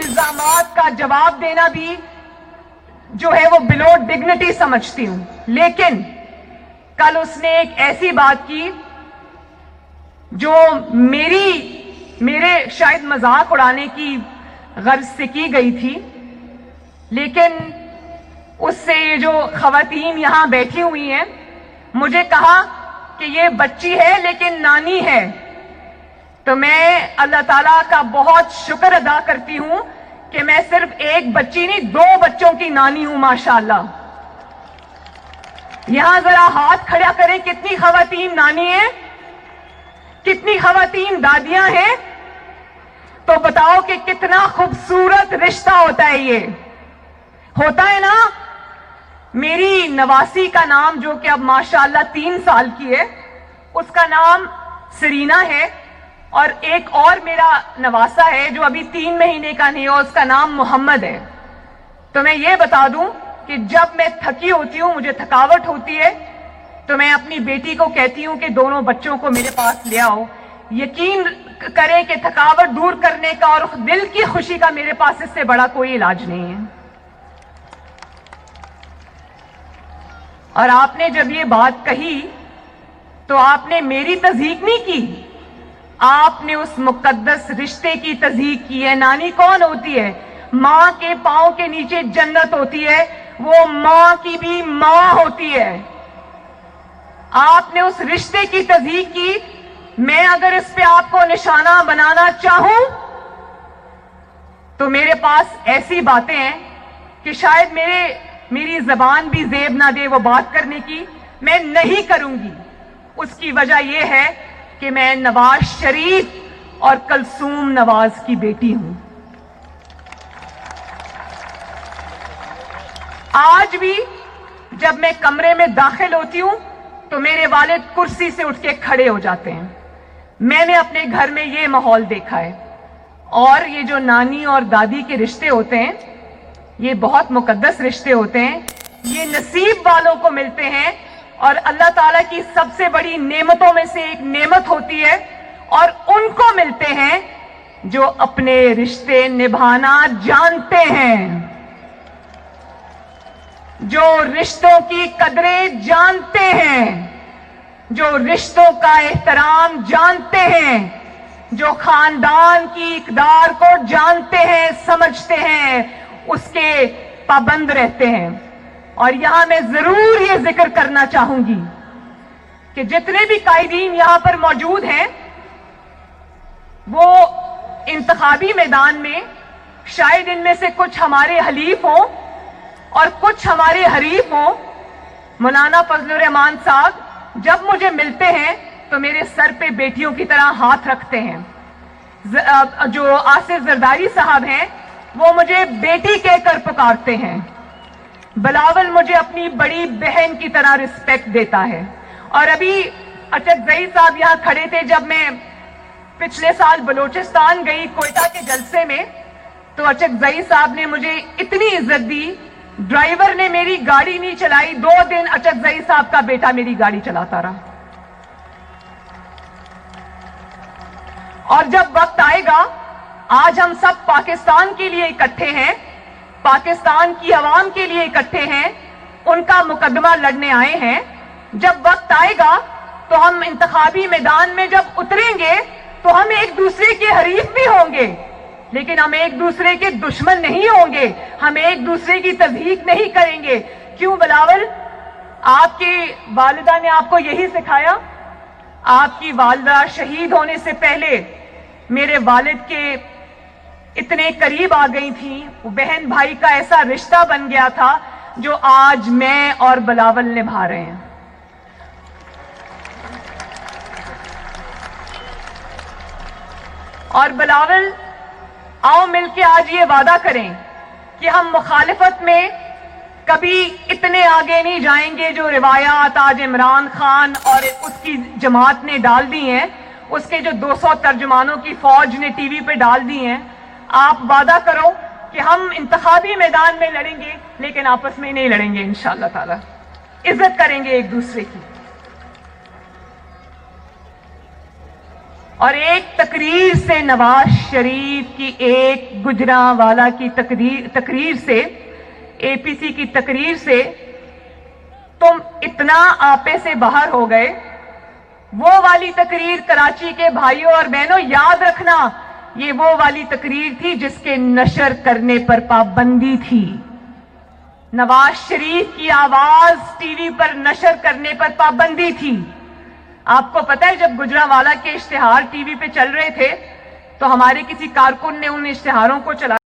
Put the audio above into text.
الزامات کا جواب دینا بھی جو ہے وہ بلو ڈگنیٹی سمجھتی ہوں. لیکن کل اس نے ایک ایسی بات کی جو میرے شاید مذاق اڑانے کی غرض سے کی گئی تھی، لیکن اس سے یہ جو خواتین یہاں بیٹھی ہوئی ہیں مجھے کہا کہ یہ بچی ہے لیکن نانی ہے. تو میں اللہ تعالیٰ کا بہت شکر ادا کرتی ہوں کہ میں صرف ایک بچی نہیں 2 بچوں کی نانی ہوں ماشاءاللہ. یہاں ذرا ہاتھ کھڑا کریں، کتنی خواتین نانی ہیں، کتنی خواتین دادیاں ہیں؟ تو بتاؤ کہ کتنا خوبصورت رشتہ ہوتا ہے. یہ ہوتا ہے نا. میری نواسی کا نام جو کہ اب ماشاءاللہ 3 سال کی ہے، اس کا نام سرینا ہے، اور ایک اور میرا نواسا ہے جو ابھی 3 مہینے کا نہیں ہے، اس کا نام محمد ہے. تو میں یہ بتا دوں کہ جب میں تھکی ہوتی ہوں، مجھے تھکاوٹ ہوتی ہے، تو میں اپنی بیٹی کو کہتی ہوں کہ دونوں بچوں کو میرے پاس لے آؤ. یقین کریں کہ تھکاوٹ دور کرنے کا اور دل کی خوشی کا میرے پاس اس سے بڑا کوئی علاج نہیں ہے. اور آپ نے جب یہ بات کہی تو آپ نے میری تصدیق نہیں کی، آپ نے اس مقدس رشتے کی تصدیق کی ہے. نانی کون ہوتی ہے؟ ماں کے پاؤں کے نیچے جنت ہوتی ہے، وہ ماں کی بھی ماں ہوتی ہے. آپ نے اس رشتے کی تصدیق کی. میں اگر اس پہ آپ کو نشانہ بنانا چاہوں تو میرے پاس ایسی باتیں ہیں کہ شاید میری زبان بھی زیب نہ دے وہ بات کرنے کی. میں نہیں کروں گی. اس کی وجہ یہ ہے کہ میں نواز شریف اور کلثوم نواز کی بیٹی ہوں. آج بھی جب میں کمرے میں داخل ہوتی ہوں تو میرے والد کرسی سے اٹھ کے کھڑے ہو جاتے ہیں. میں نے اپنے گھر میں یہ ماحول دیکھا ہے. اور یہ جو نانی اور دادی کے رشتے ہوتے ہیں یہ بہت مقدس رشتے ہوتے ہیں. یہ نصیب والوں کو ملتے ہیں، اور اللہ تعالیٰ کی سب سے بڑی نعمتوں میں سے ایک نعمت ہوتی ہے، اور ان کو ملتے ہیں جو اپنے رشتے نبھانا جانتے ہیں، جو رشتوں کی قدریں جانتے ہیں، جو رشتوں کا احترام جانتے ہیں، جو خاندان کی اقدار کو جانتے ہیں، سمجھتے ہیں، اس کے پابند رہتے ہیں. اور یہاں میں ضرور یہ ذکر کرنا چاہوں گی کہ جتنے بھی قائدین یہاں پر موجود ہیں وہ انتخابی میدان میں شاید ان میں سے کچھ ہمارے حلیف ہوں اور کچھ ہمارے حریف ہوں. مولانا فضل الرحمان صاحب جب مجھے ملتے ہیں تو میرے سر پہ بیٹیوں کی طرح ہاتھ رکھتے ہیں. جو آصف زرداری صاحب ہیں وہ مجھے بیٹی کہہ کر پکارتے ہیں. بلاول مجھے اپنی بڑی بہن کی طرح رسپیکٹ دیتا ہے. اور ابھی اچک زئی صاحب یہاں کھڑے تھے جب میں پچھلے سال بلوچستان گئی کوئٹہ کے جلسے میں، تو اچک زئی صاحب نے مجھے اتنی عزت دی. ڈرائیور نے میری گاڑی نہیں چلائی، 2 دن اچک زئی صاحب کا بیٹا میری گاڑی چلاتا رہا. اور جب وقت آئے گا، آج ہم سب پاکستان کے لیے اکٹھے ہیں، پاکستان کی عوام کے لیے اکٹھے ہیں، ان کا مقدمہ لڑنے آئے ہیں. جب وقت آئے گا تو ہم انتخابی میدان میں جب اتریں گے تو ہم ایک دوسرے کے حریف بھی ہوں گے، لیکن ہم ایک دوسرے کے دشمن نہیں ہوں گے. ہم ایک دوسرے کی تضحیک نہیں کریں گے. کیوں بلاول؟ آپ کی والدہ نے آپ کو یہی سکھایا. آپ کی والدہ شہید ہونے سے پہلے میرے والد کے اتنے قریب آ گئی تھیں، وہ بہن بھائی کا ایسا رشتہ بن گیا تھا جو آج میں اور بلاول نبھا رہے ہیں. اور بلاول، آؤ مل کے آج یہ وعدہ کریں کہ ہم مخالفت میں کبھی اتنے آگے نہیں جائیں گے جو روایات آج عمران خان اور اس کی جماعت نے ڈال دی ہیں، اس کے جو 200 ترجمانوں کی فوج نے ٹی وی پہ ڈال دی ہیں. آپ وعدہ کرو کہ ہم انتخابی میدان میں لڑیں گے لیکن آپس میں نہیں لڑیں گے انشاءاللہ تعالی. عزت کریں گے ایک دوسرے کی. اور ایک تقریر سے نواز شریف کی ایک گجرانوالہ کی تقریر سے اے پی سی کی تقریر سے تم اتنا آپے سے باہر ہو گئے. وہ والی تقریر کراچی کے بھائیوں اور بہنوں یاد رکھنا، یہ وہ والی تقریر تھی جس کے نشر کرنے پر پابندی تھی. نواز شریف کی آواز ٹی وی پر نشر کرنے پر پابندی تھی. آپ کو پتہ ہے جب گجرانوالہ کے اشتہار ٹی وی پہ چل رہے تھے تو ہمارے کسی کارکن نے ان اشتہاروں کو چلا